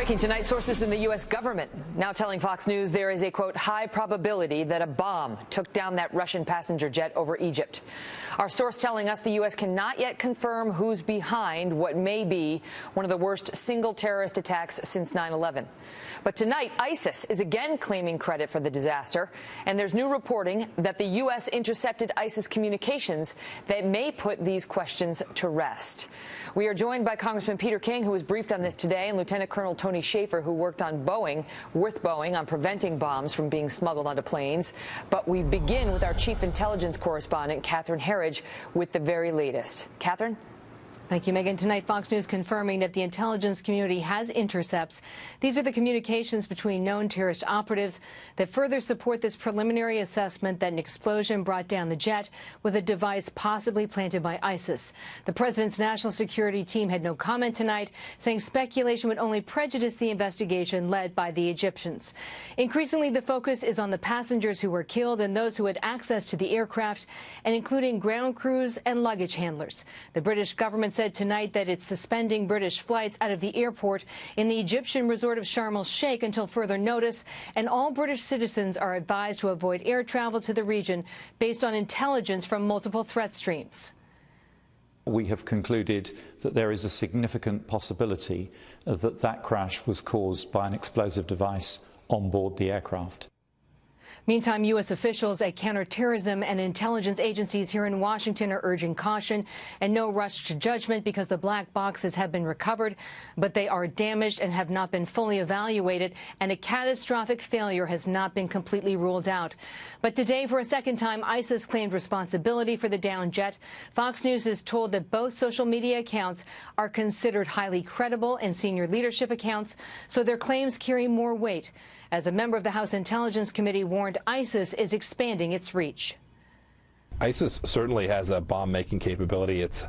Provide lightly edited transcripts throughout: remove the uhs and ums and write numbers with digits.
Breaking tonight, sources in the U.S. government now telling Fox News there is a, quote, high probability that a bomb took down that Russian passenger jet over Egypt. Our source telling us the U.S. cannot yet confirm who's behind what may be one of the worst single terrorist attacks since 9/11. But tonight, ISIS is again claiming credit for the disaster, and there's new reporting that the U.S. intercepted ISIS communications that may put these questions to rest. We are joined by Congressman Peter King, who was briefed on this today, and Lieutenant Colonel Tony Shaffer, who worked on with Boeing on preventing bombs from being smuggled onto planes. But we begin with our chief intelligence correspondent, Catherine Herridge, with the very latest. Catherine? Thank you, Megan. Tonight, Fox News confirming that the intelligence community has intercepts. These are the communications between known terrorist operatives that further support this preliminary assessment that an explosion brought down the jet with a device possibly planted by ISIS. The president's national security team had no comment tonight, saying speculation would only prejudice the investigation led by the Egyptians. Increasingly, the focus is on the passengers who were killed and those who had access to the aircraft, and including ground crews and luggage handlers. The British government said tonight that it's suspending British flights out of the airport in the Egyptian resort of Sharm el-Sheikh until further notice, and all British citizens are advised to avoid air travel to the region based on intelligence from multiple threat streams. We have concluded that there is a significant possibility that that crash was caused by an explosive device on board the aircraft. Meantime, U.S. officials at counterterrorism and intelligence agencies here in Washington are urging caution and no rush to judgment because the black boxes have been recovered, but they are damaged and have not been fully evaluated, and a catastrophic failure has not been completely ruled out. But today, for a second time, ISIS claimed responsibility for the downed jet. Fox News is told that both social media accounts are considered highly credible and senior leadership accounts, so their claims carry more weight. As a member of the House Intelligence Committee warned, ISIS is expanding its reach. ISIS certainly has a bomb-making capability. It's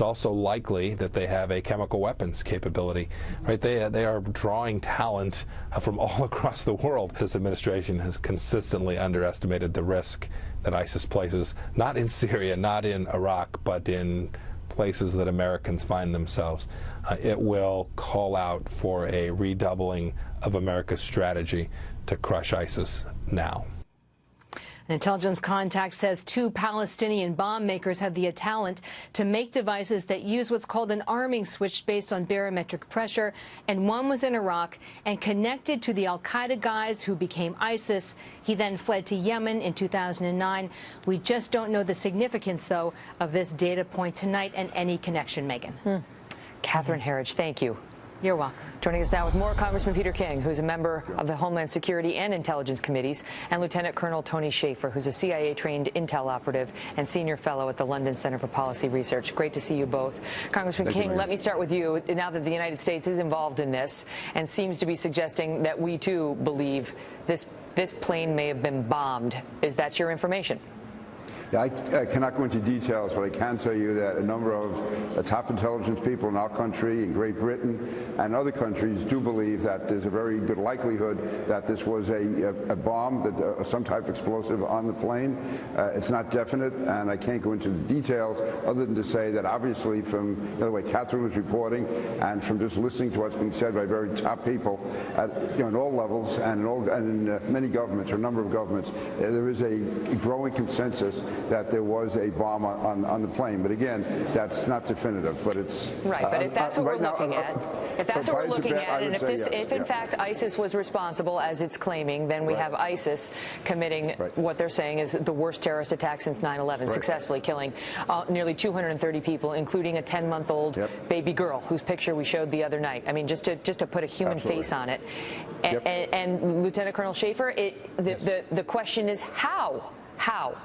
also likely that they have a chemical weapons capability. Right? They are drawing talent from all across the world. This administration has consistently underestimated the risk that ISIS places, not in Syria, not in Iraq, but in places that Americans find themselves. It will call out for a redoubling of America's strategy to crush ISIS now. An intelligence contact says 2 Palestinian bomb makers have the talent to make devices that use what's called an arming switch based on barometric pressure, and one was in Iraq and connected to the al-Qaeda guys who became ISIS. He then fled to Yemen in 2009. We just don't know the significance, though, of this data point tonight and any connection, Megan. Catherine Herridge, thank you. You're welcome. Joining us now with more, Congressman Peter King, who's a member of the Homeland Security and Intelligence Committees, and Lieutenant Colonel Tony Shaffer, who's a CIA-trained intel operative and senior fellow at the London Center for Policy Research. Great to see you both. Congressman King, let me start with you. Now that the United States is involved in this and seems to be suggesting that we, too, believe this plane may have been bombed, is that your information? Yeah, I cannot go into details, but I can tell you that a number of top intelligence people in our country, in Great Britain, and other countries do believe that there's a very good likelihood that this was a bomb, that some type of explosive on the plane. It's not definite, and I can't go into the details other than to say that obviously from the way Catherine was reporting and from just listening to what's being said by very top people at in all levels and in many governments or a number of governments, there is a growing consensus that there was a bomb on the plane. But again, that's not definitive, but it's... Right, but if that's what we're looking at, and if in fact ISIS was responsible, as it's claiming, then we have ISIS committing what they're saying is the worst terrorist attack since 9/11, successfully killing nearly 230 people, including a 10-month-old baby girl whose picture we showed the other night. I mean, just to put a human face on it. And Lieutenant Colonel Shaffer, the question is how? How?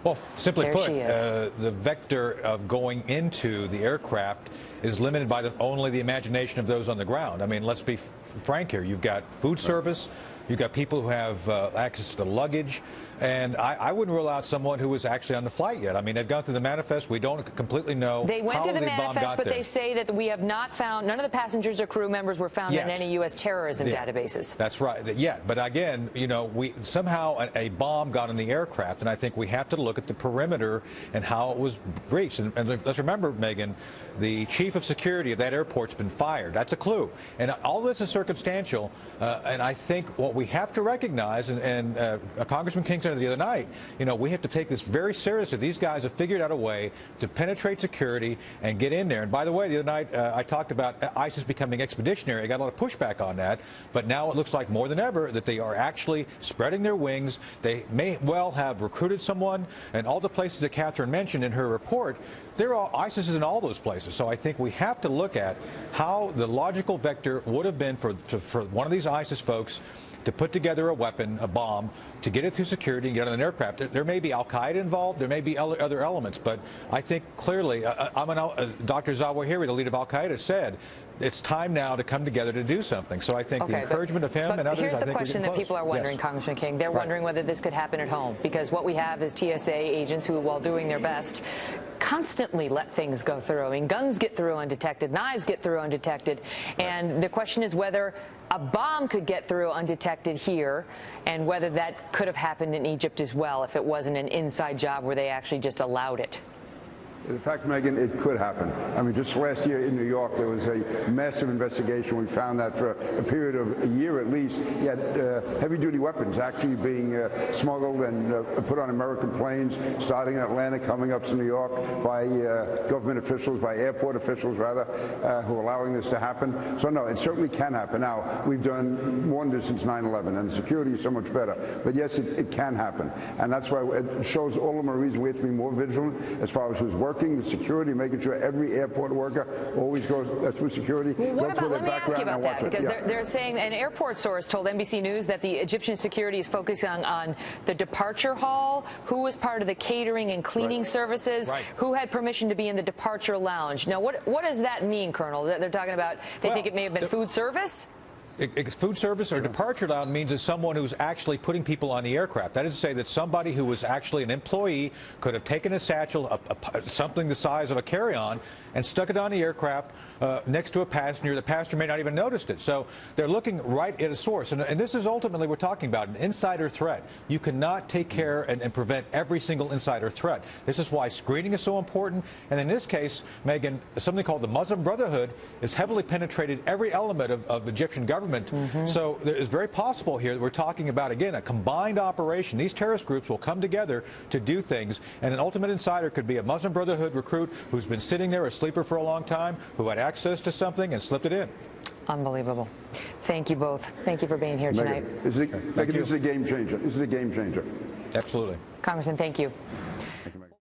Well, simply put, the vector of going into the aircraft is limited by only the imagination of those on the ground. I mean, let's be frank here. You've got food service. You've got people who have access to luggage. And I wouldn't rule out someone who was actually on the flight yet. I mean, they've gone through the manifest. We don't completely know They went how through the the bomb manifest, got but there. they say that we have not found, none of the passengers or crew members were found in any U.S. terrorism databases. That's right. But again, you know, somehow a bomb got in the aircraft, and I think we have to look at the perimeter and how it was breached. And let's remember, Megan, the chief of security of that airport's been fired. That's a clue. And all this is circumstantial. And I think what we have to recognize, and Congressman King said it the other night, we have to take this very seriously. These guys have figured out a way to penetrate security and get in there. And by the way, the other night I talked about ISIS becoming expeditionary. I got a lot of pushback on that. But now it looks like more than ever that they are actually spreading their wings. They may well have recruited someone. And all the places that Catherine mentioned in her report, ISIS is in all those places. So I think we have to look at how the logical vector would have been for one of these ISIS folks to put together a weapon, a bomb, to get it through security and get on an aircraft. There may be al-Qaeda involved. There may be other elements. But I think clearly, Dr. Zawahiri, the leader of al-Qaeda, said it's time now to come together to do something. So I think the encouragement of him and others, here's I think the question that people are wondering, yes. Congressman King. They're wondering whether this could happen at home, because what we have is TSA agents who, while doing their best, constantly let things go through. I mean, guns get through undetected, knives get through undetected, and the question is whether a bomb could get through undetected here, and whether that could have happened in Egypt as well if it wasn't an inside job where they actually just allowed it. In fact, Megyn, it could happen. I mean, just last year in New York, there was a massive investigation. We found that for a period of a year at least, you had heavy-duty weapons actually being smuggled and put on American planes, starting in Atlanta, coming up to New York by government officials, by airport officials, rather, who are allowing this to happen. So, no, it certainly can happen. Now, we've done wonders since 9/11, and the security is so much better. But, yes, it can happen. And that's why it shows all of them a reason we have to be more vigilant as far as who's working, the security, making sure every airport worker always goes through security. Well, let me ask you about that, because they're saying an airport source told NBC News that the Egyptian security is focusing on the departure hall, who was part of the catering and cleaning services, who had permission to be in the departure lounge. Now, what does that mean, Colonel? They're talking about they think it may have been food service? Food service or departure lounge means it's someone who's actually putting people on the aircraft. That is to say that somebody who was actually an employee could have taken a satchel, something the size of a carry-on, and stuck it on the aircraft next to a passenger. The passenger may not even noticed it. So they're looking right at a source. And this is ultimately we're talking about an insider threat. You cannot take care and prevent every single insider threat. This is why screening is so important. And in this case, Megyn, something called the Muslim Brotherhood has heavily penetrated every element of Egyptian government. So it's very possible here that we're talking about, again, a combined operation. These terrorist groups will come together to do things. And an ultimate insider could be a Muslim Brotherhood recruit who's been sitting there, a sleeper for a long time, who had access to something and slipped it in. Unbelievable. Thank you both. Thank you for being here tonight. Megyn, this is a game changer. This is a game changer. Absolutely. Congressman, thank you.